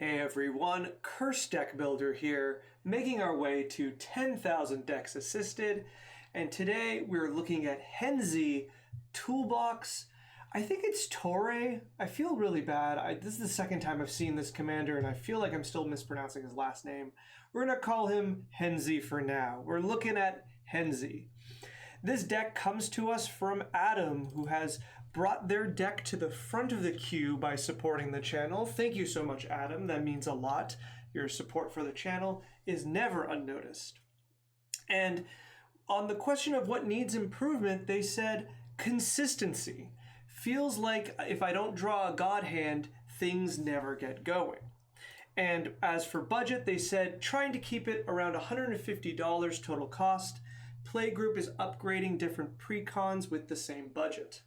Hey everyone, Curse Deck Builder here, making our way to 10,000 decks assisted, and today we're looking at Henzie, Toolbox. I think it's Torre. I feel really bad. This is the second time I've seen this commander, and I feel like I'm still mispronouncing his last name. We're going to call him Henzie for now. We're looking at Henzie. This deck comes to us from Adam, who has brought their deck to the front of the queue by supporting the channel. Thank you so much, Adam. That means a lot. Your support for the channel is never unnoticed. And on the question of what needs improvement, they said consistency. Feels like if I don't draw a god hand, things never get going. And as for budget, they said trying to keep it around $150 total cost. Playgroup is upgrading different precons with the same budget.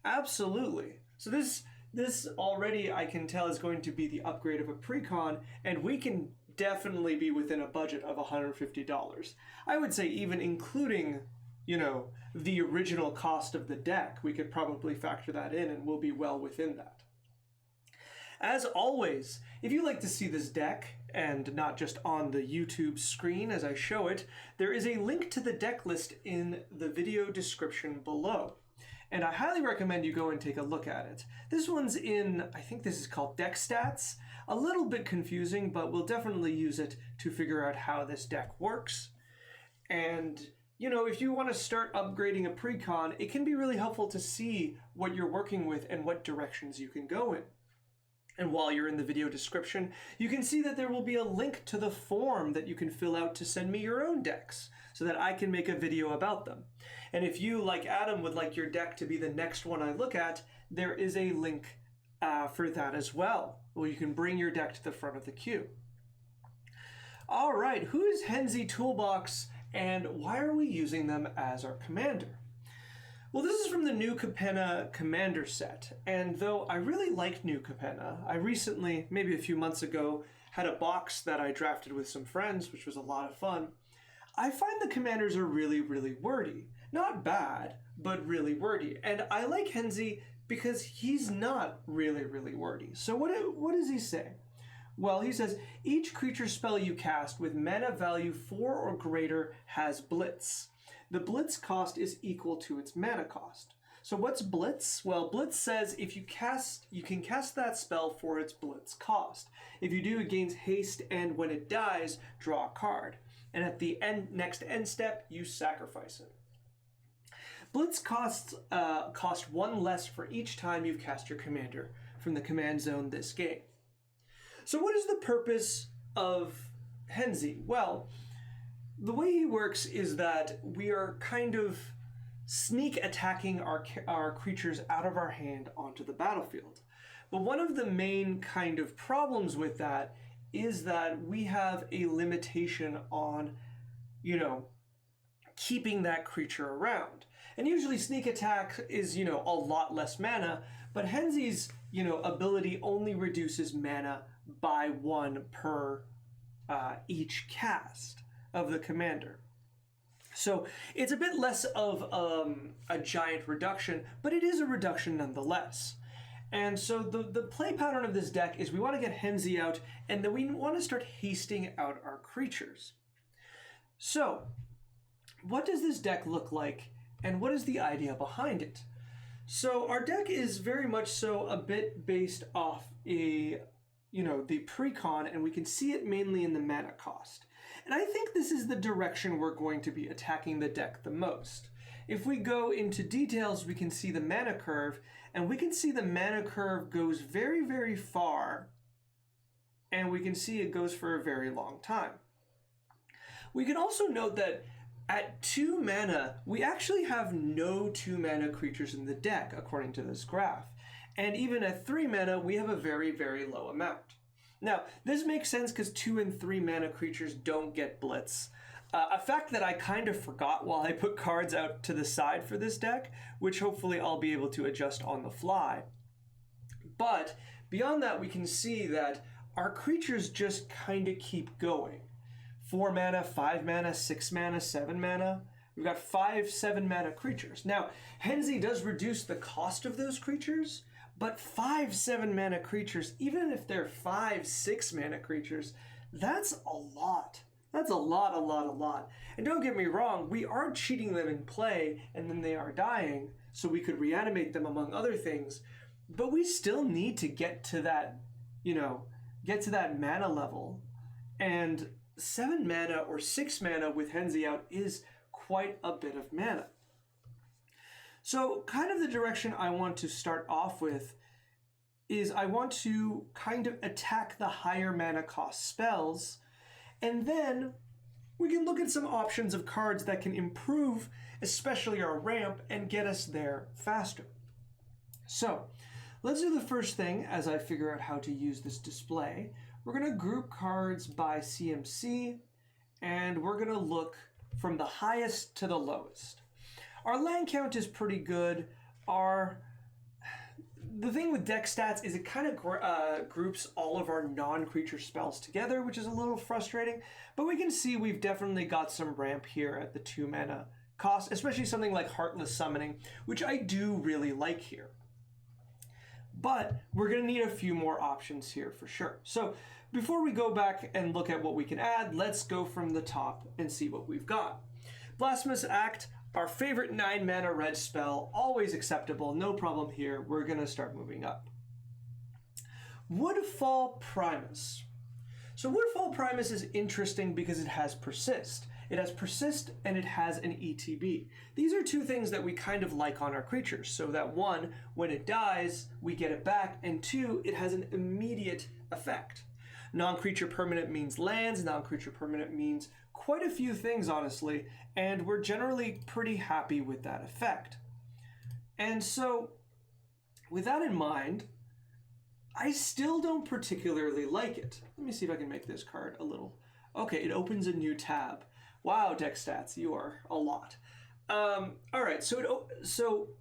Absolutely. So this already I can tell is going to be the upgrade of a precon, and we can definitely be within a budget of $150. I would say even including, the original cost of the deck, we could probably factor that in and we'll be well within that. As always, if you like to see this deck, and not just on the YouTube screen as I show it, there is a link to the deck list in the video description below. And I highly recommend you go and take a look at it. This one's in, I think this is called Deck Stats. A little bit confusing, but we'll definitely use it to figure out how this deck works. And if you want to start upgrading a precon, it can be really helpful to see what you're working with and what directions you can go in. And while you're in the video description, you can see that there will be a link to the form that you can fill out to send me your own decks so that I can make a video about them. And if you, like Adam, would like your deck to be the next one I look at, there is a link for that as well, where you can bring your deck to the front of the queue. All right, who is Henzie Toolbox and why are we using them as our commander? Well, this is from the New Capenna Commander set, and though I really liked New Capenna, I recently, maybe a few months ago, had a box that I drafted with some friends, which was a lot of fun. I find the commanders are really, really wordy. Not bad, but really wordy. And I like Henzie because he's not really, really wordy. So what does he say? Well, he says, each creature spell you cast with mana value 4 or greater has Blitz. The Blitz cost is equal to its mana cost. So what's Blitz? Well, Blitz says if you can cast that spell for its Blitz cost. If you do, it gains haste, and when it dies, draw a card. And at the next end step, you sacrifice it. Blitz costs cost 1 less for each time you've cast your commander from the command zone this game. So what is the purpose of Henzie? Well, the way he works is that we are kind of sneak attacking our creatures out of our hand onto the battlefield. But one of the main kind of problems with that is that we have a limitation on, keeping that creature around. And usually sneak attack is, a lot less mana, but Henzie's, ability only reduces mana by 1 per each cast of the commander. So it's a bit less of a giant reduction, but it is a reduction nonetheless. And so the play pattern of this deck is we want to get Henzie out, and then we want to start hasting out our creatures. So what does this deck look like, and what is the idea behind it? So our deck is very much so a bit based off the precon, and we can see it mainly in the mana cost. And I think this is the direction we're going to be attacking the deck the most. If we go into details, we can see the mana curve, and we can see the mana curve goes very, very far, and we can see it goes for a very long time. We can also note that at 2 mana, we actually have no 2 mana creatures in the deck, according to this graph. And even at 3 mana, we have a very, very low amount. Now, this makes sense because 2 and 3 mana creatures don't get Blitz. A fact that I kind of forgot while I put cards out to the side for this deck, which hopefully I'll be able to adjust on the fly. But beyond that, we can see that our creatures just kind of keep going. 4 mana, 5 mana, 6 mana, 7 mana. We've got 5, 7 mana creatures. Now, Henzie does reduce the cost of those creatures, But 5/7 mana creatures, even if they're 5/6 mana creatures, that's a lot. That's a lot. And don't get me wrong, we are cheating them in play and then they are dying, so we could reanimate them among other things. But we still need to get to that, get to that mana level. And 7 mana or 6 mana with Henzie out is quite a bit of mana. So kind of the direction I want to start off with is I want to kind of attack the higher mana cost spells, and then we can look at some options of cards that can improve, especially our ramp, and get us there faster. So let's do the first thing as I figure out how to use this display. We're going to group cards by CMC, and we're going to look from the highest to the lowest. Our land count is pretty good. The thing with deck stats is it kind of groups all of our non-creature spells together, which is a little frustrating, but we can see we've definitely got some ramp here at the 2 mana cost, especially something like Heartless Summoning, which I do really like here. But we're going to need a few more options here for sure. So before we go back and look at what we can add, let's go from the top and see what we've got. Blasphemous Act, our favorite 9 mana red spell, always acceptable, no problem here. We're going to start moving up. Waterfall Primus. So Waterfall Primus is interesting because it has Persist. It has Persist and it has an ETB. These are two things that we kind of like on our creatures. So that 1, when it dies, we get it back, and 2, it has an immediate effect. Non-creature permanent means lands, non-creature permanent means quite a few things, honestly, and we're generally pretty happy with that effect. And so, with that in mind, I still don't particularly like it. Let me see if I can make this card a little... Okay, it opens a new tab. Wow, deck stats, you are a lot. All right, so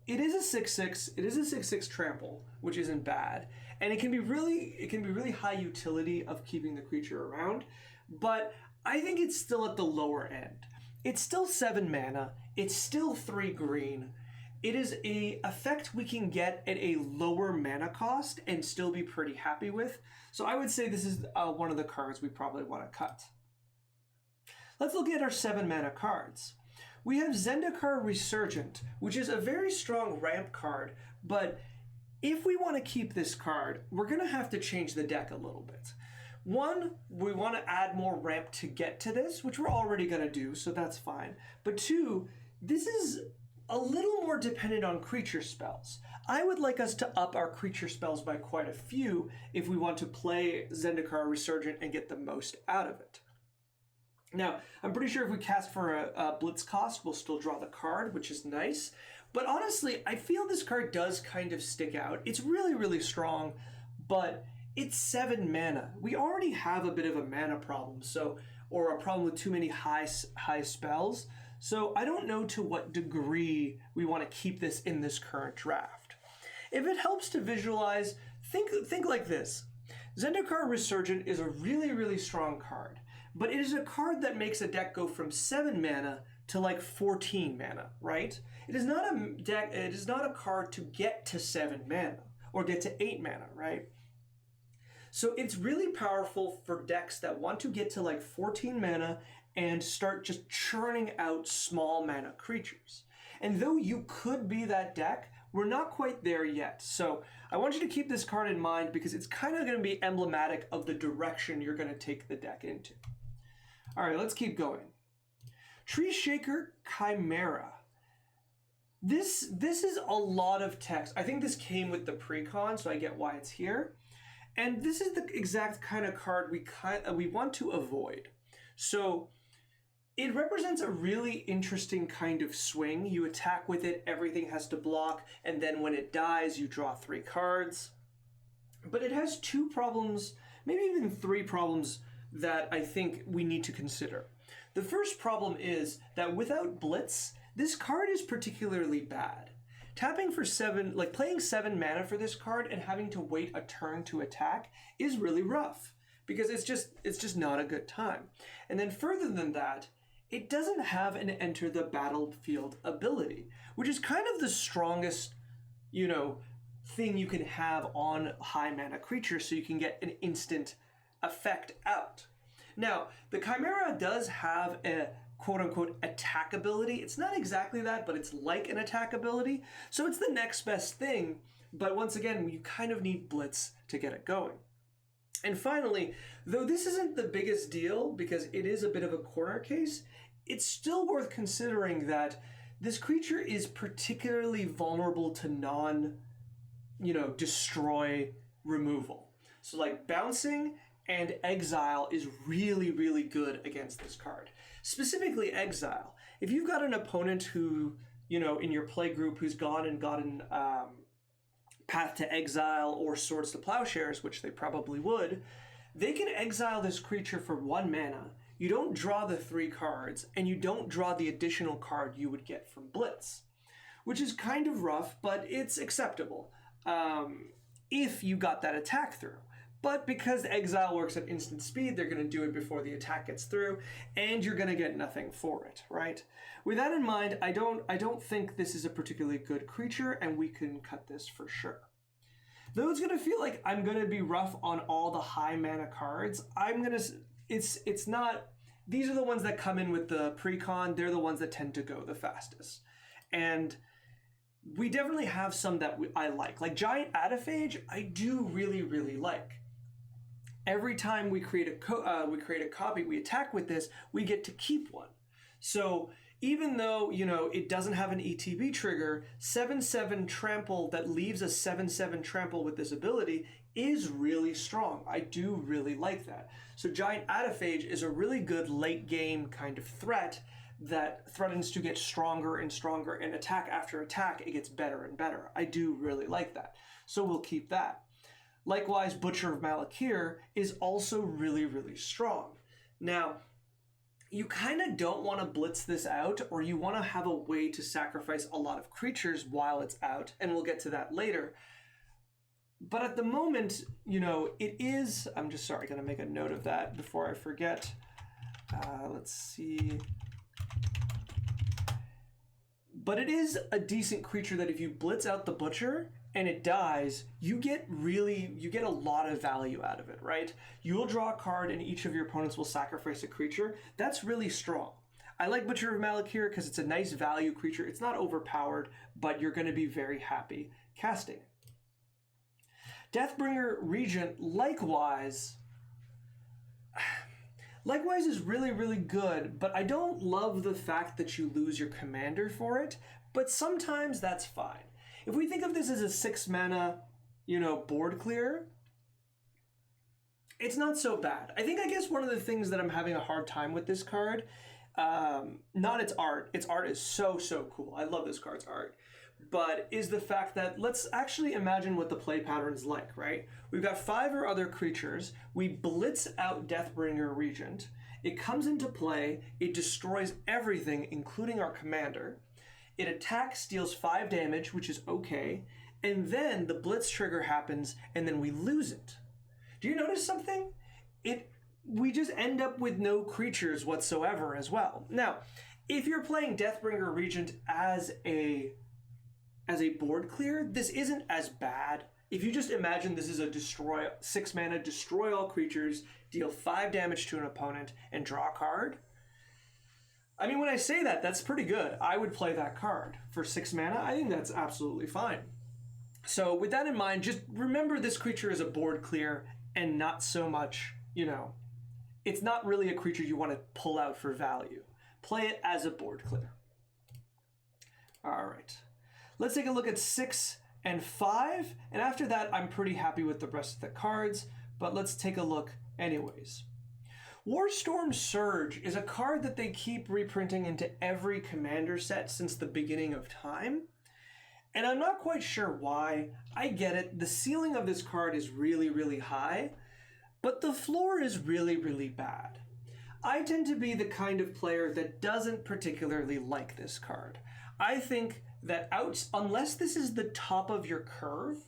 it is a 6/6. It is a 6/6 trample, which isn't bad, and it can be really high utility of keeping the creature around. But I think it's still at the lower end. It's still 7 mana. It's still 3 green. It is a effect we can get at a lower mana cost and still be pretty happy with. So I would say this is one of the cards we probably want to cut. Let's look at our 7 mana cards. We have Zendikara Resurgent, which is a very strong ramp card, but if we want to keep this card, we're going to have to change the deck a little bit. 1, we want to add more ramp to get to this, which we're already going to do, so that's fine. But 2, this is a little more dependent on creature spells. I would like us to up our creature spells by quite a few if we want to play Zendikara Resurgent and get the most out of it. Now, I'm pretty sure if we cast for a Blitz cost, we'll still draw the card, which is nice. But honestly, I feel this card does kind of stick out. It's really, really strong, but it's 7 mana. We already have a bit of a mana problem, or a problem with too many high spells. So I don't know to what degree we want to keep this in this current draft. If it helps to visualize, think like this. Zendikara Resurgent is a really, really strong card, but it is a card that makes a deck go from 7 mana to like 14 mana, right? It is not a card to get to 7 mana or get to 8 mana, right? So it's really powerful for decks that want to get to like 14 mana and start just churning out small mana creatures. And though you could be that deck, we're not quite there yet. So I want you to keep this card in mind because it's kind of going to be emblematic of the direction you're going to take the deck into. All right, let's keep going. Tree Shaker Chimera. This is a lot of text. I think this came with the pre-con, so I get why it's here. And this is the exact kind of card we want to avoid. So it represents a really interesting kind of swing. You attack with it, everything has to block, and then when it dies, you draw 3 cards. But it has 2 problems, maybe even 3 problems that I think we need to consider. The first problem is that without Blitz, this card is particularly bad. Tapping for 7, like playing 7 mana for this card and having to wait a turn to attack is really rough because it's just not a good time. And then further than that, it doesn't have an enter the battlefield ability, which is kind of the strongest, thing you can have on high mana creatures so you can get an instant effect out. Now, the Chimera does have a quote-unquote attack ability. It's not exactly that, but it's like an attack ability. So it's the next best thing. But once again, you kind of need Blitz to get it going. And finally, though this isn't the biggest deal because it is a bit of a corner case, it's still worth considering that this creature is particularly vulnerable to destroy removal. So like bouncing and exile is really, really good against this card. Specifically exile. If you've got an opponent who, in your play group who's gone and gotten Path to Exile or Swords to Plowshares, which they probably would, they can exile this creature for 1 mana. You don't draw the 3 cards, and you don't draw the additional card you would get from Blitz, which is kind of rough, but it's acceptable if you got that attack through. But because exile works at instant speed, they're going to do it before the attack gets through, and you're going to get nothing for it, right? With that in mind, I don't think this is a particularly good creature, and we can cut this for sure. Though it's going to feel like I'm going to be rough on all the high mana cards, it's not. These are the ones that come in with the precon. They're the ones that tend to go the fastest, and we definitely have some that I like. Like Giant Adaphage, I do really, really like. Every time we create a copy, we attack with this, we get to keep one. So even though, it doesn't have an ETB trigger, 7/7 trample that leaves a 7/7 trample with this ability is really strong. I do really like that. So Giant Adaphage is a really good late game kind of threat that threatens to get stronger and stronger, and attack after attack, it gets better and better. I do really like that. So we'll keep that. Likewise, Butcher of Malakir is also really, really strong. Now, you kind of don't want to blitz this out, or you want to have a way to sacrifice a lot of creatures while it's out, and we'll get to that later. But at the moment, it is... I'm just sorry, going to make a note of that before I forget. Let's see... But it is a decent creature that if you blitz out the Butcher and it dies, you get a lot of value out of it, right? You'll draw a card and each of your opponents will sacrifice a creature. That's really strong. I like Butcher of Malakir because it's a nice value creature. It's not overpowered, but you're going to be very happy casting it. Deathbringer Regent, likewise is really, really good, but I don't love the fact that you lose your commander for it, but sometimes that's fine. If we think of this as a 6 mana, board clear, it's not so bad. I guess one of the things that I'm having a hard time with this card, not its art. Its art is so, so cool. I love this card's art. But is the fact that, let's actually imagine what the play pattern's like, right? We've got 5 or other creatures. We blitz out Deathbringer Regent. It comes into play. It destroys everything, including our commander. It attacks, deals 5 damage, which is okay. And then the blitz trigger happens, and then we lose it. Do you notice something? We just end up with no creatures whatsoever as well. Now, if you're playing Deathbringer Regent as a board clear, this isn't as bad. If you just imagine this is a 6 mana, destroy all creatures, deal 5 damage to an opponent, and draw a card. I mean, when I say that, that's pretty good. I would play that card for 6 mana. I think that's absolutely fine. So with that in mind, just remember this creature is a board clear and not so much, it's not really a creature you want to pull out for value. Play it as a board clear. All right. Let's take a look at 6 and 5, and after that, I'm pretty happy with the rest of the cards, but let's take a look anyways. Warstorm Surge is a card that they keep reprinting into every commander set since the beginning of time, and I'm not quite sure why. I get it, the ceiling of this card is really, really high, but the floor is really, really bad. I tend to be the kind of player that doesn't particularly like this card. I think that unless this is the top of your curve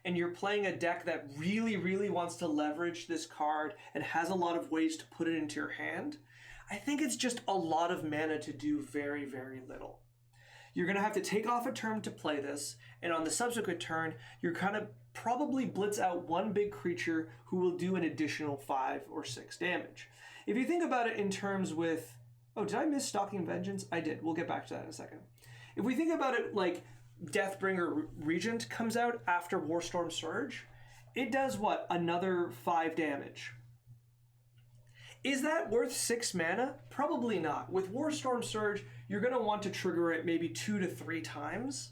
and you're playing a deck that really, really wants to leverage this card and has a lot of ways to put it into your hand, I think it's just a lot of mana to do very, very little. you're going to have to take off a turn to play this, and on the subsequent turn, you're kind of probably blitz out one big creature who will do an additional 5 or 6 damage. If you think about it in terms with... Oh, did I miss Stalker Vengeance? I did. We'll get back to that in a second. If we think about it like Deathbringer Regent comes out after Warstorm Surge, it does what? Another 5 damage. Is that worth 6 mana? Probably not. With Warstorm Surge, you're going to want to trigger it maybe 2 to 3 times.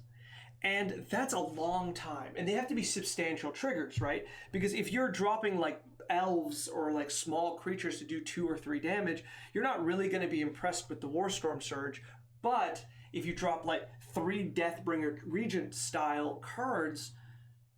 And that's a long time. And they have to be substantial triggers, right? Because if you're dropping like elves or like small creatures to do 2 or 3 damage, you're not really going to be impressed with the Warstorm Surge. But if you drop like 3 Deathbringer Regent style cards,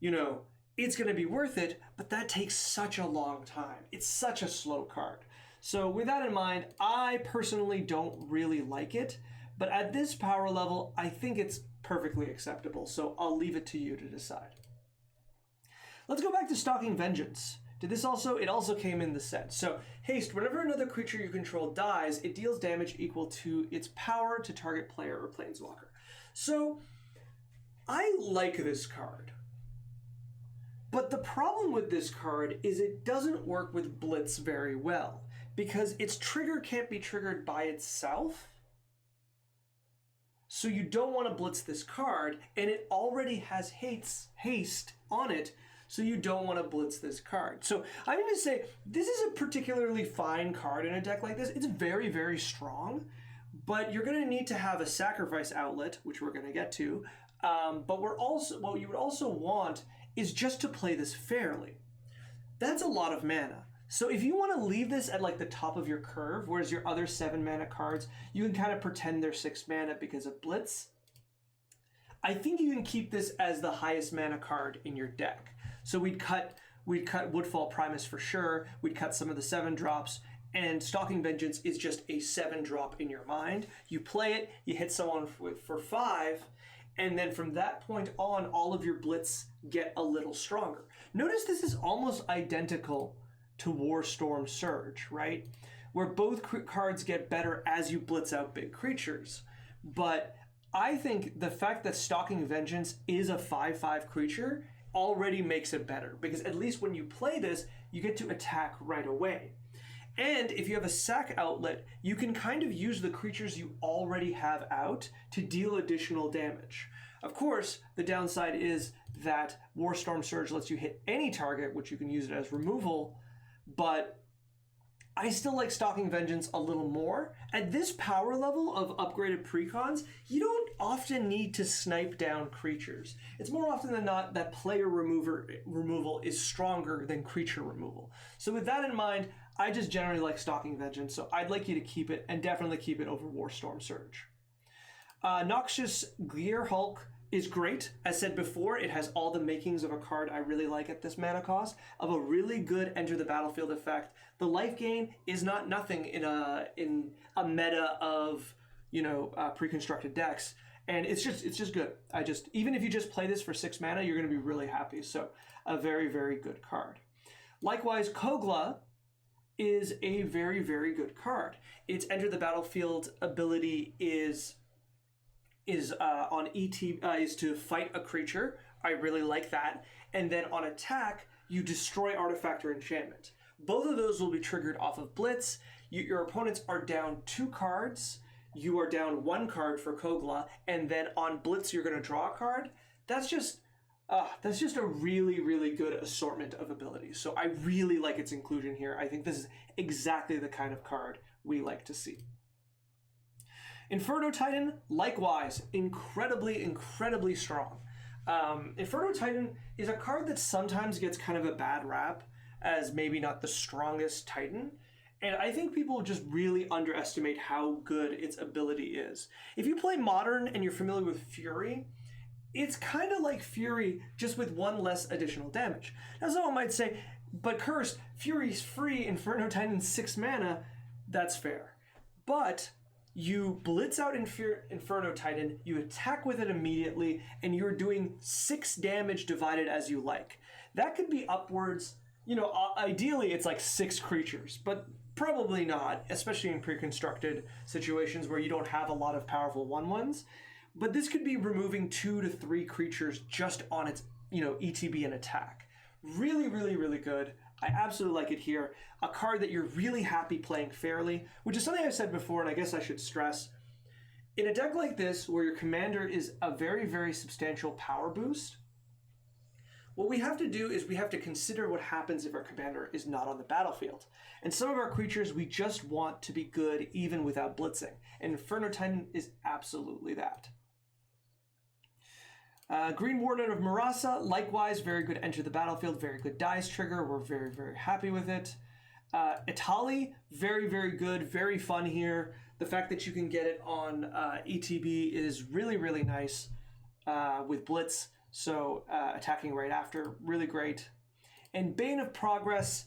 you know, it's going to be worth it, but that takes such a long time. It's such a slow card. So with that in mind, I personally don't really like it, but at this power level, I think it's perfectly acceptable. So I'll leave it to you to decide. Let's go back to Stalker Vengeance. It also came in the set. So haste, whenever another creature you control dies, it deals damage equal to its power to target player or planeswalker. So I like this card. But the problem with this card is it doesn't work with Blitz very well, because its trigger can't be triggered by itself. So you don't want to Blitz this card, and it already has haste on it, so you don't want to Blitz this card. So I'm going to say this is a particularly fine card in a deck like this. It's very, very strong, but you're going to need to have a sacrifice outlet, which we're going to get to. But what you would also want is just to play this fairly. That's a lot of mana. So if you want to leave this at like the top of your curve, whereas your other 7 mana cards, you can kind of pretend they're 6 mana because of Blitz. I think you can keep this as the highest mana card in your deck. So we'd cut Waterfall Primus for sure, we'd cut some of the 7 drops, and Stalker Vengeance is just a 7 drop in your mind. You play it, you hit someone for 5, and then from that point on, all of your Blitz get a little stronger. Notice this is almost identical to Warstorm Surge, right? Where both cards get better as you Blitz out big creatures. But I think the fact that Stalker Vengeance is a 5/5 creature already makes it better, because at least when you play this, you get to attack right away. And if you have a sack outlet, you can kind of use the creatures you already have out to deal additional damage. Of course, the downside is that Warstorm Surge lets you hit any target, which you can use it as removal, but I still like Stalker Vengeance a little more. At this power level of upgraded precons, you don't often need to snipe down creatures. It's more often than not that player removal is stronger than creature removal. So with that in mind, I just generally like Stalker Vengeance, so I'd like you to keep it, and definitely keep it over Warstorm Surge. Noxious Gear Hulk is great. As said before, it has all the makings of a card I really like at this mana cost, of a really good enter the battlefield effect. The life gain is not nothing in a meta of, you know, pre-constructed decks, and it's just good. Even if you just play this for 6 mana, you're going to be really happy. So a very, very good card. Likewise, Kogla is a very, very good card. Its enter the battlefield ability is on ET is to fight a creature. I really like that. And then on attack, you destroy artifact or enchantment. Both of those will be triggered off of Blitz. Your opponents are down 2 cards. You are down 1 card for Kogla, and then on Blitz you're going to draw a card. That's just a really, really good assortment of abilities. So I really like its inclusion here. I think this is exactly the kind of card we like to see. Inferno Titan, likewise, incredibly, incredibly strong. Inferno Titan is a card that sometimes gets kind of a bad rap as maybe not the strongest Titan. And I think people just really underestimate how good its ability is. If you play Modern and you're familiar with Fury, it's kind of like Fury, just with 1 less additional damage. Now someone might say, but Cursed, Fury's free, Inferno Titan's 6 mana. That's fair. But you Blitz out Inferno Titan, you attack with it immediately, and you're doing 6 damage divided as you like. That could be upwards, you know, ideally it's like 6 creatures, but probably not, especially in pre-constructed situations where you don't have a lot of powerful 1/1s. But this could be removing 2 to 3 creatures just on its, ETB and attack. Really, really, really good. I absolutely like it here. A card that you're really happy playing fairly, which is something I've said before, and I guess I should stress. In a deck like this, where your commander is a very, very substantial power boost, what we have to do is we have to consider what happens if our commander is not on the battlefield. And some of our creatures we just want to be good even without blitzing. And Inferno Titan is absolutely that. Green Warden of Marasa, likewise, very good enter the battlefield, very good dice trigger. We're very, very happy with it. Itali, very, very good, very fun here. The fact that you can get it on ETB is really, really nice with Blitz. So attacking right after, really great. And Bane of Progress,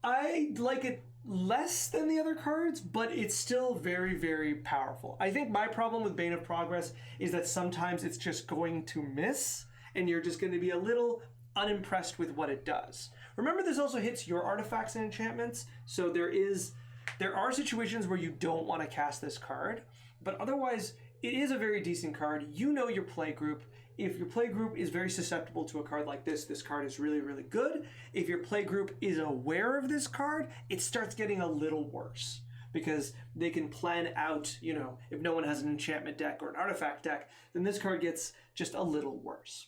I like it less than the other cards, but it's still very, very powerful. I think my problem with Bane of Progress is that sometimes it's just going to miss, and you're just going to be a little unimpressed with what it does. Remember, this also hits your artifacts and enchantments, so there are situations where you don't want to cast this card, but otherwise, it is a very decent card. You know your play group. If your play group is very susceptible to a card like this card is really, really good. If your play group is aware of this card, it starts getting a little worse because they can plan out, if no one has an enchantment deck or an artifact deck, then this card gets just a little worse.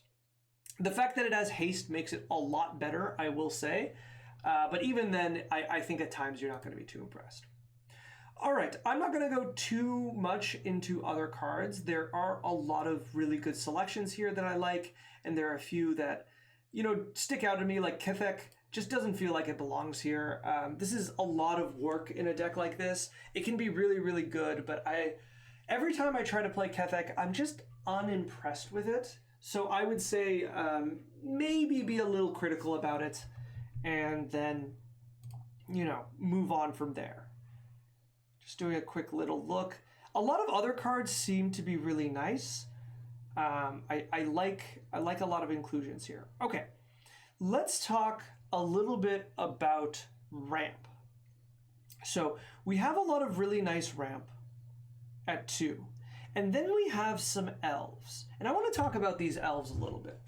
The fact that it has haste makes it a lot better, I will say. But even then, I think at times you're not going to be too impressed. All right, I'm not going to go too much into other cards. There are a lot of really good selections here that I like, and there are a few that, stick out to me, like Kithek just doesn't feel like it belongs here. This is a lot of work in a deck like this. It can be really, really good, but every time I try to play Kithek, I'm just unimpressed with it. So I would say maybe be a little critical about it, and then, move on from there. Just doing a quick little look. A lot of other cards seem to be really nice. I like a lot of inclusions here. Okay, let's talk a little bit about ramp. So we have a lot of really nice ramp at 2. And then we have some elves. And I want to talk about these elves a little bit.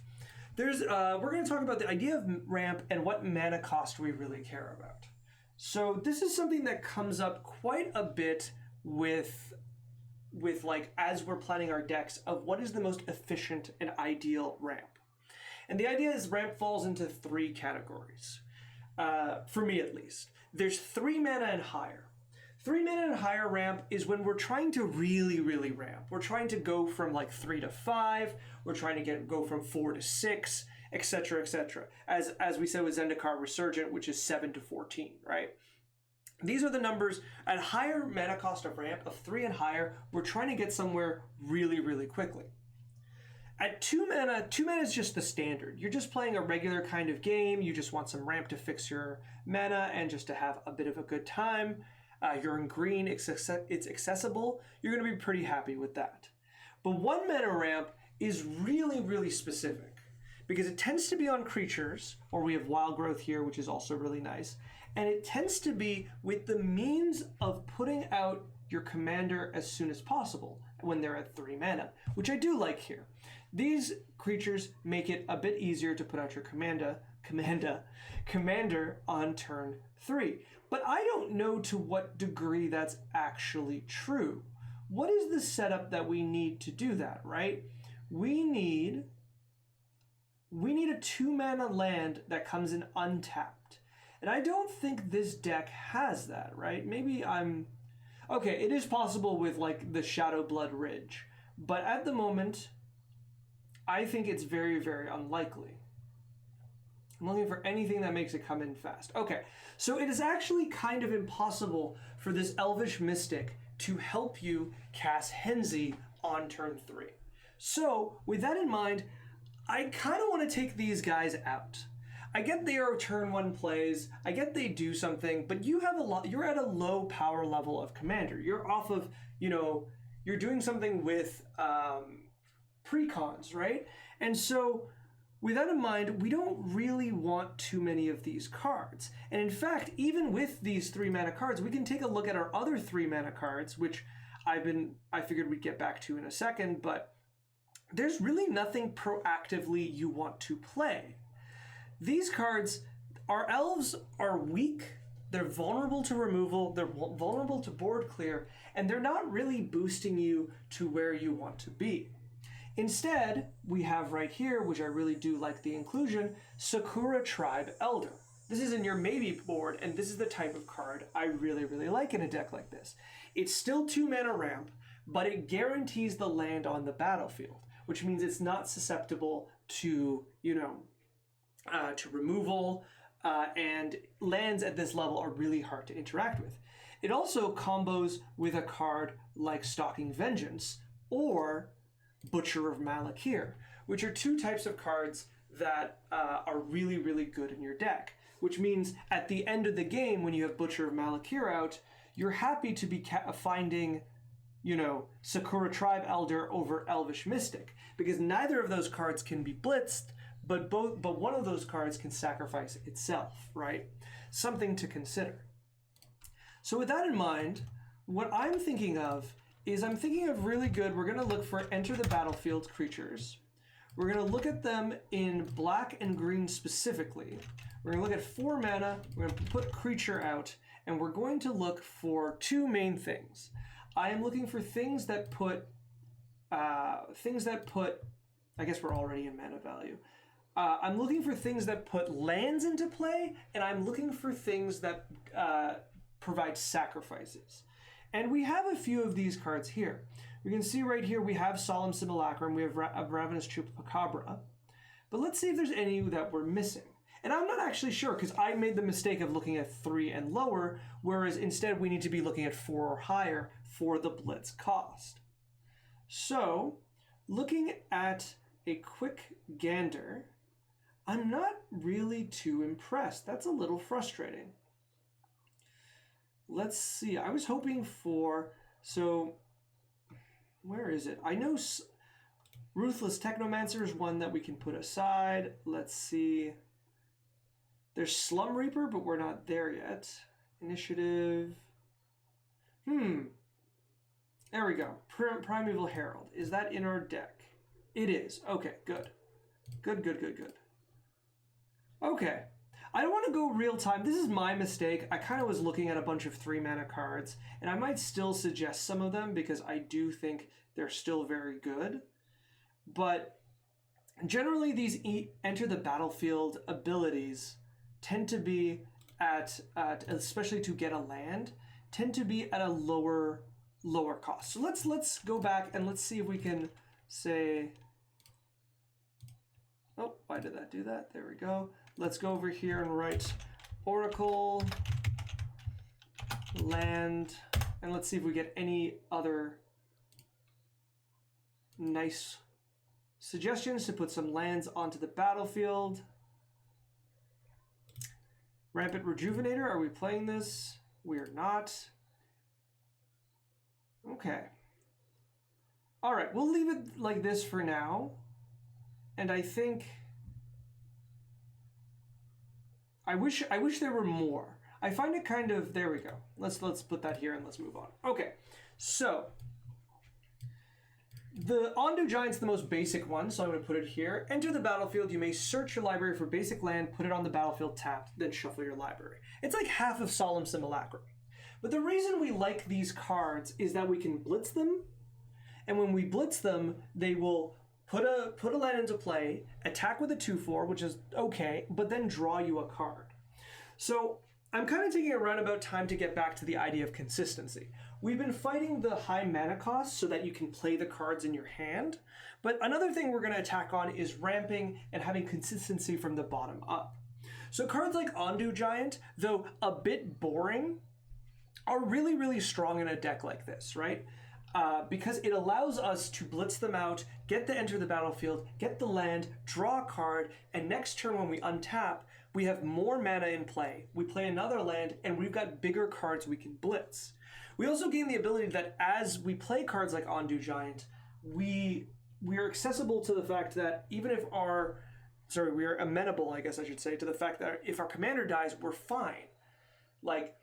We're going to talk about the idea of ramp and what mana cost we really care about. So this is something that comes up quite a bit with as we're planning our decks of what is the most efficient and ideal ramp. And the idea is ramp falls into 3 categories, for me at least. There's 3 mana and higher. 3 mana and higher ramp is when we're trying to really, really ramp. We're trying to go from 3 to 5. We're trying to go from 4 to 6. Etc., etc. As we said with Zendikara Resurgent, which is 7 to 14, right? These are the numbers at higher mana cost of ramp of 3 and higher. We're trying to get somewhere really, really quickly. At 2 mana is just the standard. You're just playing a regular kind of game. You just want some ramp to fix your mana and just to have a bit of a good time. You're in green. It's accessible. You're going to be pretty happy with that. But 1 mana ramp is really, really specific, because it tends to be on creatures, or we have wild growth here, which is also really nice. And it tends to be with the means of putting out your commander as soon as possible when they're at 3 mana, which I do like here. These creatures make it a bit easier to put out your commander on turn 3. But I don't know to what degree that's actually true. What is the setup that we need to do that, right? We need a 2 mana land that comes in untapped. And I don't think this deck has that, right? Maybe okay, it is possible with the Shadowblood Ridge. But at the moment, I think it's very, very unlikely. I'm looking for anything that makes it come in fast. Okay, so it is actually kind of impossible for this Elvish Mystic to help you cast Henzie on turn 3. So, with that in mind, I kind of want to take these guys out. I get they are turn 1 plays, I get they do something, but you're at a low power level of commander. You're off of, you're doing something with precons, right? And so, with that in mind, we don't really want too many of these cards. And in fact, even with these 3 mana cards, we can take a look at our other 3 mana cards, which I figured we'd get back to in a second, but there's really nothing proactively you want to play. These cards, our elves are weak, they're vulnerable to removal, they're vulnerable to board clear, and they're not really boosting you to where you want to be. Instead, we have right here, which I really do like the inclusion, Sakura Tribe Elder. This is in your maybe board, and this is the type of card I really, really like in a deck like this. It's still 2 mana ramp, but it guarantees the land on the battlefield, which means it's not susceptible to, to removal, and lands at this level are really hard to interact with. It also combos with a card like Stalker Vengeance or Butcher of Malakir, which are 2 types of cards that are really, really good in your deck, which means at the end of the game, when you have Butcher of Malakir out, you're happy to be finding, Sakura Tribe Elder over Elvish Mystic, because neither of those cards can be blitzed, but one of those cards can sacrifice itself, right? Something to consider. So with that in mind, what I'm thinking of is really good, we're going to look for enter the battlefield creatures. We're going to look at them in black and green specifically. We're going to look at 4 mana, we're going to put creature out, and we're going to look for 2 main things. I am looking for things that put, I guess we're already in mana value. I'm looking for things that put lands into play, and I'm looking for things that provide sacrifices. And we have a few of these cards here. We can see right here we have Solemn Simulacrum, we have Ravenous Chupacabra. But let's see if there's any that we're missing. And I'm not actually sure, because I made the mistake of looking at 3 and lower, whereas instead we need to be looking at 4 or higher for the blitz cost. So, looking at a quick gander, I'm not really too impressed. That's a little frustrating. Let's see. I was hoping for... So, where is it? I know Ruthless Technomancer is one that we can put aside. Let's see. There's Slum Reaper, but we're not there yet. Initiative. There we go. Primeval Herald. Is that in our deck? It is. Okay, good. Good. Okay. I don't want to go real time. This is my mistake. I kind of was looking at a bunch of 3 mana cards, and I might still suggest some of them because I do think they're still very good. But generally, these enter the battlefield abilities tend to be at especially to get a land, tend to be at a lower cost. So let's go back and let's see if we can say, oh, why did that do that? There we go. Let's go over here and write Oracle land, and let's see if we get any other nice suggestions to put some lands onto the battlefield. Rampant Rejuvenator, are we playing this? We're not. Okay. All right, we'll leave it like this for now. And I think I wish there were more. I find it kind of, there we go. Let's put that here and let's move on. Okay, so the Andu Giants, the most basic one, so I'm going to put it here. Enter the battlefield. You may search your library for basic land, put it on the battlefield tapped, then shuffle your library. It's like half of Solemn Simulacrum. But the reason we like these cards is that we can blitz them, and when we blitz them, they will put a land into play, attack with a 2/4, which is okay, but then draw you a card. So I'm kind of taking a roundabout time to get back to the idea of consistency. We've been fighting the high mana cost so that you can play the cards in your hand, but another thing we're going to attack on is ramping and having consistency from the bottom up. So cards like Andu Giant, though a bit boring, are really, really strong in a deck like this, right? Because it allows us to blitz them out, get the enter the battlefield, get the land, draw a card, and next turn when we untap, we have more mana in play. We play another land, and we've got bigger cards we can blitz. We also gain the ability that as we play cards like Andu Giant, we are accessible to the fact that even if we are amenable, I guess I should say, to the fact that if our commander dies, we're fine. Like,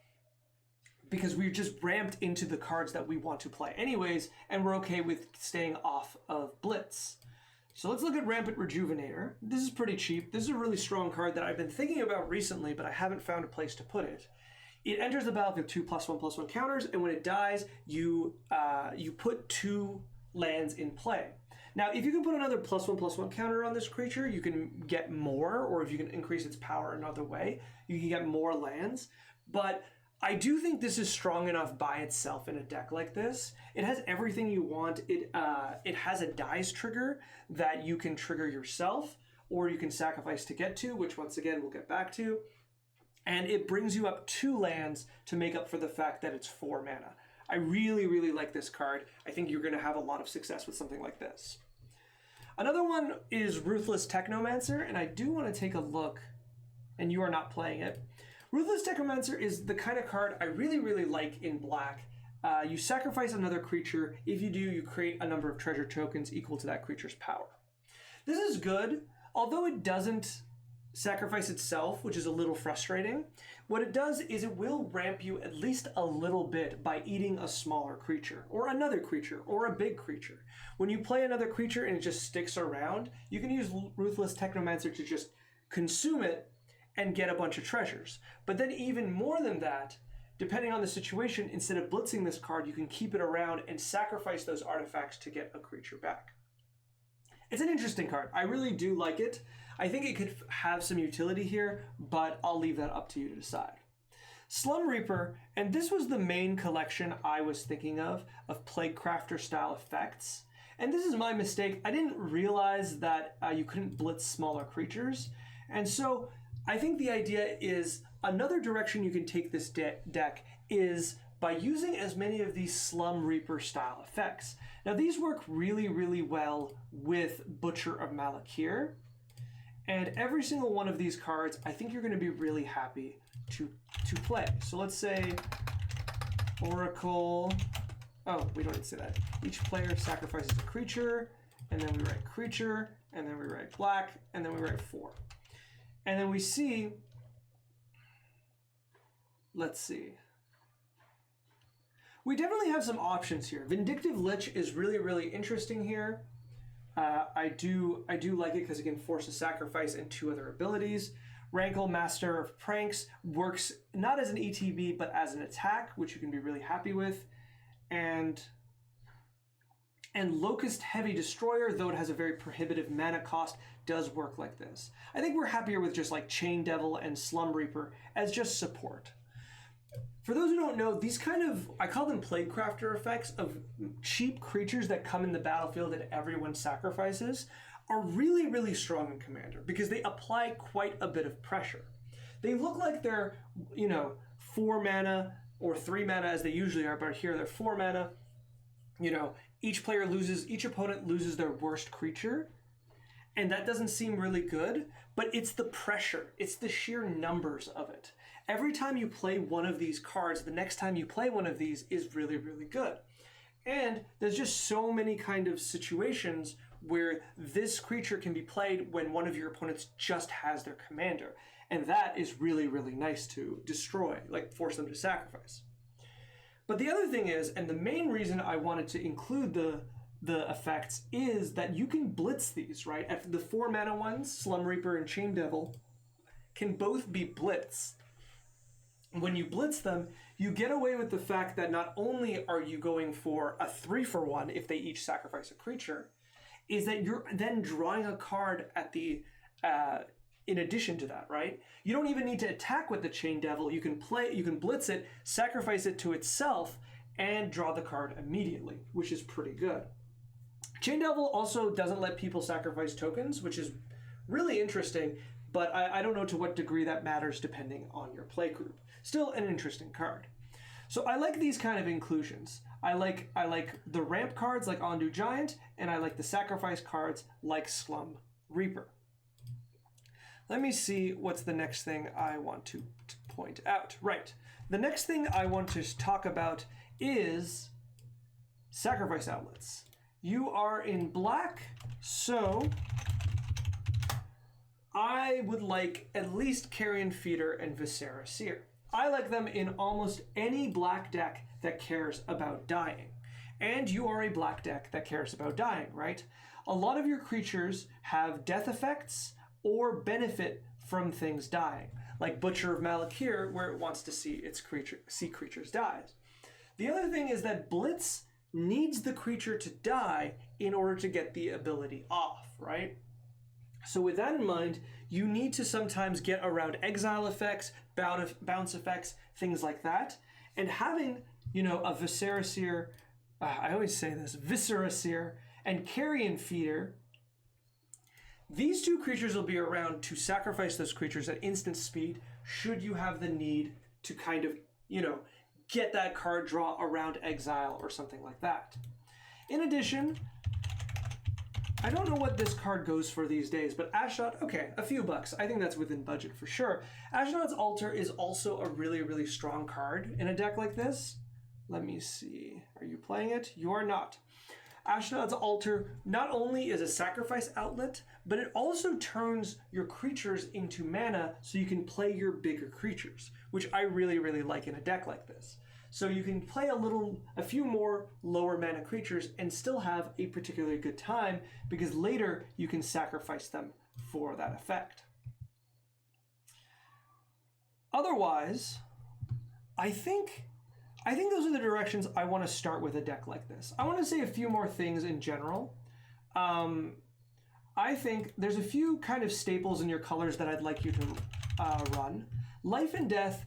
because we're just ramped into the cards that we want to play anyways, and we're okay with staying off of Blitz. So let's look at Rampant Rejuvenator. This is pretty cheap. This is a really strong card that I've been thinking about recently, but I haven't found a place to put it. It enters the battlefield with 2+1/+1 counters, and when it dies, you put 2 lands in play. Now, if you can put another +1/+1 counter on this creature, you can get more, or if you can increase its power another way, you can get more lands. But I do think this is strong enough by itself in a deck like this. It has everything you want. It has a dice trigger that you can trigger yourself, or you can sacrifice to get to, which once again we'll get back to. And it brings you up 2 lands to make up for the fact that it's 4 mana. I really, really like this card. I think you're going to have a lot of success with something like this. Another one is Ruthless Technomancer, and I do want to take a look, and you are not playing it. Ruthless Technomancer is the kind of card I really, really like in black. You sacrifice another creature. If you do, you create a number of treasure tokens equal to that creature's power. This is good, although it doesn't sacrifice itself, which is a little frustrating. What it does is it will ramp you at least a little bit by eating a smaller creature, or another creature, or a big creature. When you play another creature and it just sticks around, you can use Ruthless Technomancer to just consume it and get a bunch of treasures. But then even more than that, depending on the situation, instead of blitzing this card, you can keep it around and sacrifice those artifacts to get a creature back. It's an interesting card. I really do like it. I think it could have some utility here, but I'll leave that up to you to decide. Slum Reaper, and this was the main collection I was thinking of Plaguecrafter style effects. And this is my mistake. I didn't realize that you couldn't blitz smaller creatures. And so I think the idea is another direction you can take this deck is by using as many of these Slum Reaper style effects. Now these work really, really well with Butcher of Malakir. And every single one of these cards, I think you're going to be really happy to play. So let's say Oracle. Oh, we don't need to say that. Each player sacrifices a creature, and then we write creature, and then we write black, and then we write 4. And then we see, let's see. We definitely have some options here. Vindictive Lich is really, really interesting here. I do like it because it can force a sacrifice and 2 other abilities. Rankle, Master of Pranks, works not as an ETB, but as an attack, which you can be really happy with. And Locust Heavy Destroyer, though it has a very prohibitive mana cost, does work like this. I think we're happier with just like Chain Devil and Slum Reaper as just support. For those who don't know, these kind of, I call them Plaguecrafter effects of cheap creatures that come in the battlefield that everyone sacrifices, are really, really strong in Commander because they apply quite a bit of pressure. They look like they're, 4 mana or 3 mana as they usually are, but here they're 4 mana. Each opponent loses their worst creature, and that doesn't seem really good, but it's the pressure, it's the sheer numbers of it. Every time you play one of these cards, the next time you play one of these is really, really good. And there's just so many kind of situations where this creature can be played when one of your opponents just has their commander. And that is really, really nice to destroy, like force them to sacrifice. But the other thing is, and the main reason I wanted to include the effects is that you can blitz these, right? The 4 mana ones, Slum Reaper and Chain Devil, can both be blitz. When you blitz them, you get away with the fact that not only are you going for a 3-for-1 if they each sacrifice a creature, is that you're then drawing a card at the in addition to that, right? You don't even need to attack with the Chain Devil. You can blitz it, sacrifice it to itself, and draw the card immediately, which is pretty good. Chain Devil also doesn't let people sacrifice tokens, which is really interesting, but I don't know to what degree that matters depending on your play group. Still an interesting card. So I like these kind of inclusions. I like the ramp cards like Andu Giant, and I like the sacrifice cards like Slum Reaper. Let me see what's the next thing I want to point out. Right. The next thing I want to talk about is sacrifice outlets. You are in black, so I would like at least Carrion Feeder and Viscera Seer. I like them in almost any black deck that cares about dying. And you are a black deck that cares about dying, right? A lot of your creatures have death effects or benefit from things dying, like Butcher of Malakir, where it wants to see its creatures die. The other thing is that Blitz needs the creature to die in order to get the ability off, right? So with that in mind, you need to sometimes get around exile effects, bounce effects, things like that. And having, you know, a Viscera, I always say this, Viscera and Carrion Feeder, these two creatures will be around to sacrifice those creatures at instant speed should you have the need to kind of, you know, get that card draw around exile or something like that. In addition, I don't know what this card goes for these days, but Ashnod, okay, a few bucks. I think that's within budget for sure. Ashnod's Altar is also a really, really strong card in a deck like this. Let me see. Are you playing it? You are not. Ashnod's Altar not only is a sacrifice outlet, but it also turns your creatures into mana so you can play your bigger creatures, which I really, really like in a deck like this. So you can play a few more lower mana creatures and still have a particularly good time because later you can sacrifice them for that effect. Otherwise, I think those are the directions I want to start with a deck like this. I want to say a few more things in general. I think there's a few kind of staples in your colors that I'd like you to run. Life and Death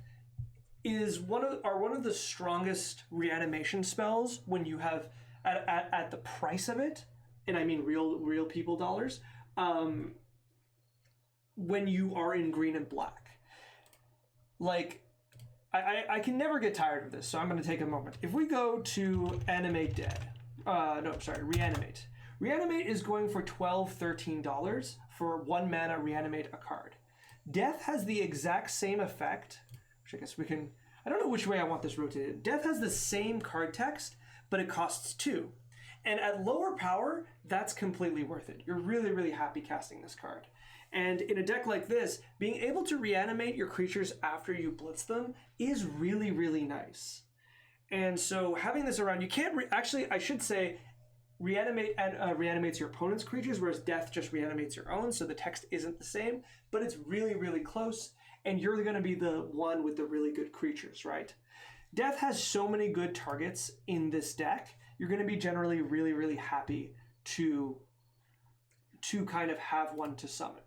is one of the strongest reanimation spells when you have at the price of it, and I mean real people dollars, when you are in green and black. Like, I can never get tired of this, so I'm going to take a moment. If we go to Reanimate. Reanimate is going for $12, $13 for 1 mana reanimate a card. Death has the exact same effect, which I guess we can, I don't know which way I want this rotated. Death has the same card text, but it costs 2. And at lower power, that's completely worth it. You're really, really happy casting this card. And in a deck like this, being able to reanimate your creatures after you blitz them is really, really nice. And so having this around, you can't, actually, I should say, reanimate reanimates your opponent's creatures, whereas Death just reanimates your own, so the text isn't the same, but it's really, really close, and you're going to be the one with the really good creatures, right? Death has so many good targets in this deck, you're going to be generally really, really happy to kind of have one to summon.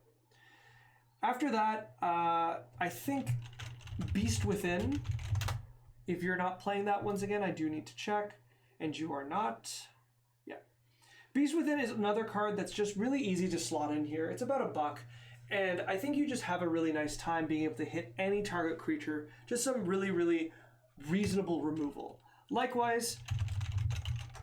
After that, I think Beast Within, if you're not playing that once again, I do need to check, and you are not. Yeah. Beast Within is another card that's just really easy to slot in here. It's about $1, and I think you just have a really nice time being able to hit any target creature, just some really, really reasonable removal. Likewise,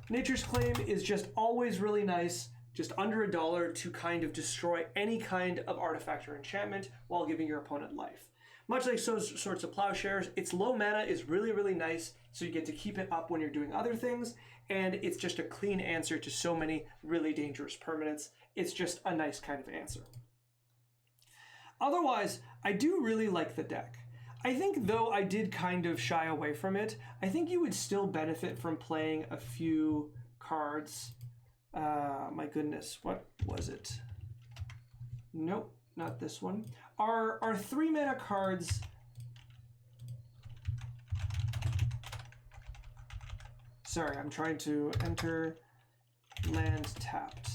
Nature's Claim is just always really nice, just under $1 to kind of destroy any kind of artifact or enchantment while giving your opponent life. Much like those sorts of Plowshares, its low mana is really, really nice, so you get to keep it up when you're doing other things, and it's just a clean answer to so many really dangerous permanents. It's just a nice kind of answer. Otherwise, I do really like the deck. I think, though I did kind of shy away from it, I think you would still benefit from playing a few cards. My goodness, what was it? Nope, not this one. Our 3 mana cards. Sorry, I'm trying to enter land tapped.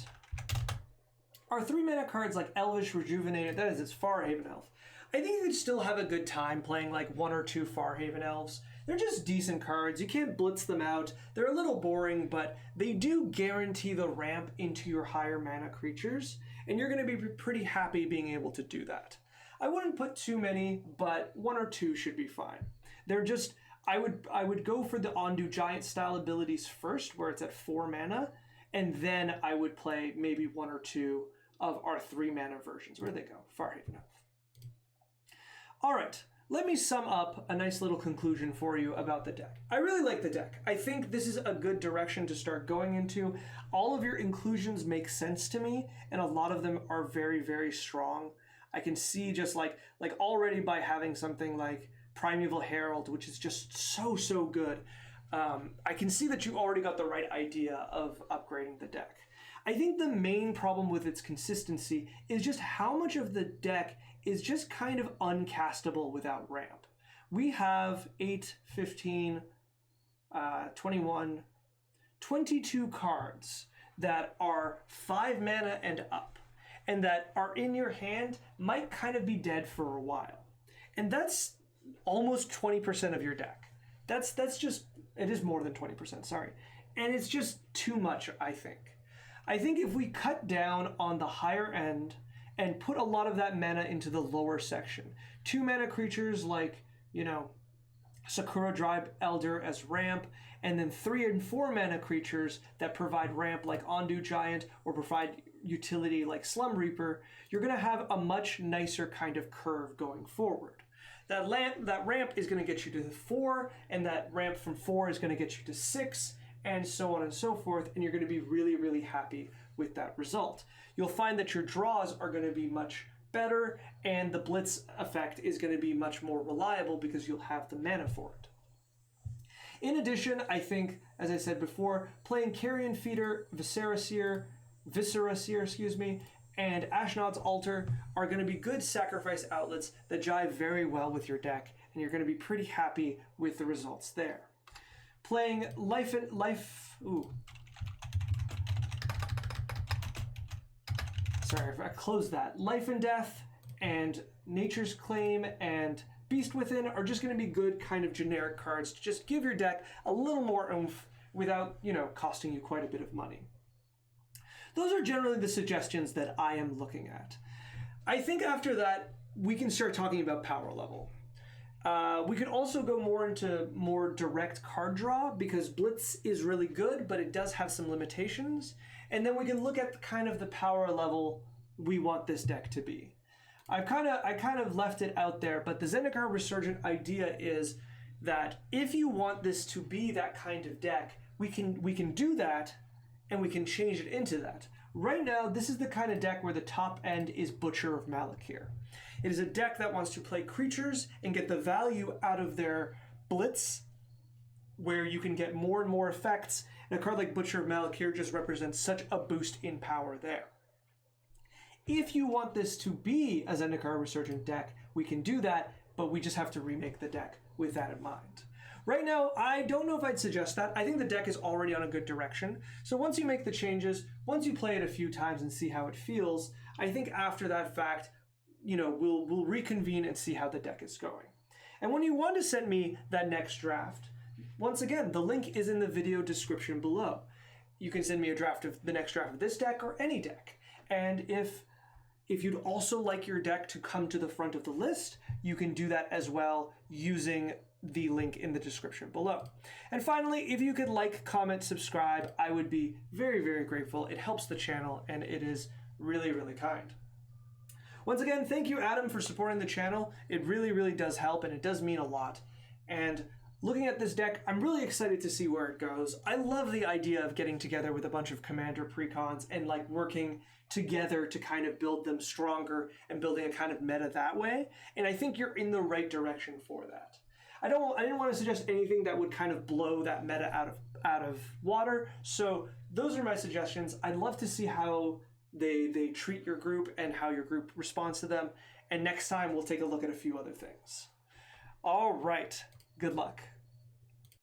Our 3 mana cards like Elvish, Rejuvenated, that is its Farhaven Elf. I think you could still have a good time playing like 1 or 2 Farhaven Elves. They're just decent cards. You can't blitz them out. They're a little boring, but they do guarantee the ramp into your higher mana creatures, and you're going to be pretty happy being able to do that. I wouldn't put too many, but 1 or 2 should be fine. They're just, I would go for the Andu Giants style abilities first, where it's at 4 mana, and then I would play maybe 1 or 2 of our 3 mana versions. Where'd they go? Farhaven Elf. All right. Let me sum up a nice little conclusion for you about the deck. I really like the deck. I think this is a good direction to start going into. All of your inclusions make sense to me, and a lot of them are very, very strong. I can see just like already by having something like Primeval Herald, which is just so good. I can see that you already got the right idea of upgrading the deck. I think the main problem with its consistency is just how much of the deck is just kind of uncastable without ramp. We have 8, 15, 21, 22 cards that are 5 mana and up, and that are in your hand, might kind of be dead for a while. And that's almost 20% of your deck. That's just, it is more than 20%, sorry. And it's just too much, I think. I think if we cut down on the higher end and put a lot of that mana into the lower section, 2 mana creatures like, you know, Sakura Tribe Elder as ramp, and then 3 and 4 mana creatures that provide ramp like Andu Giant or provide utility like Slum Reaper, you're going to have a much nicer kind of curve going forward. That ramp is going to get you to 4, and that ramp from 4 is going to get you to 6, and so on and so forth, and you're going to be really happy with that result. You'll find that your draws are going to be much better, and the blitz effect is going to be much more reliable because you'll have the mana for it. In addition, I think, as I said before, playing Carrion Feeder, Viscera Seer, and Ashnod's Altar are going to be good sacrifice outlets that jive very well with your deck, and you're going to be pretty happy with the results there. Playing Sorry, I closed that. Life and Death and Nature's Claim and Beast Within are just going to be good kind of generic cards to just give your deck a little more oomph without, you know, costing you quite a bit of money. Those are generally the suggestions that I am looking at. I think after that, we can start talking about power level. We can also go more into more direct card draw because Blitz is really good, but it does have some limitations. And then we can look at kind of the power level we want this deck to be. I kind of left it out there, but the Zendikara Resurgent idea is that if you want this to be that kind of deck, we can do that, and we can change it into that. Right now, this is the kind of deck where the top end is Butcher of Malakir. It is a deck that wants to play creatures and get the value out of their Blitz, where you can get more and more effects, and a card like Butcher of Malakir just represents such a boost in power there. If you want this to be a Zendikara Resurgent deck, we can do that, but we just have to remake the deck with that in mind. Right now, I don't know if I'd suggest that. I think the deck is already on a good direction. So once you make the changes, once you play it a few times and see how it feels, I think after that fact, you know, we'll reconvene and see how the deck is going. And when you want to send me that next draft, once again, the link is in the video description below. You can send me a draft of the next draft of this deck or any deck. And if you'd also like your deck to come to the front of the list, you can do that as well using the link in the description below. And finally, if you could like, comment, subscribe, I would be very grateful. It helps the channel and it is really kind. Once again, thank you, Adam, for supporting the channel. It really does help, and it does mean a lot. And looking at this deck, I'm really excited to see where it goes. I love the idea of getting together with a bunch of Commander precons and like working together to kind of build them stronger and building a kind of meta that way. And I think you're in the right direction for that. I didn't want to suggest anything that would kind of blow that meta out of water. So those are my suggestions. I'd love to see how they treat your group and how your group responds to them. And next time we'll take a look at a few other things. All right. Good luck.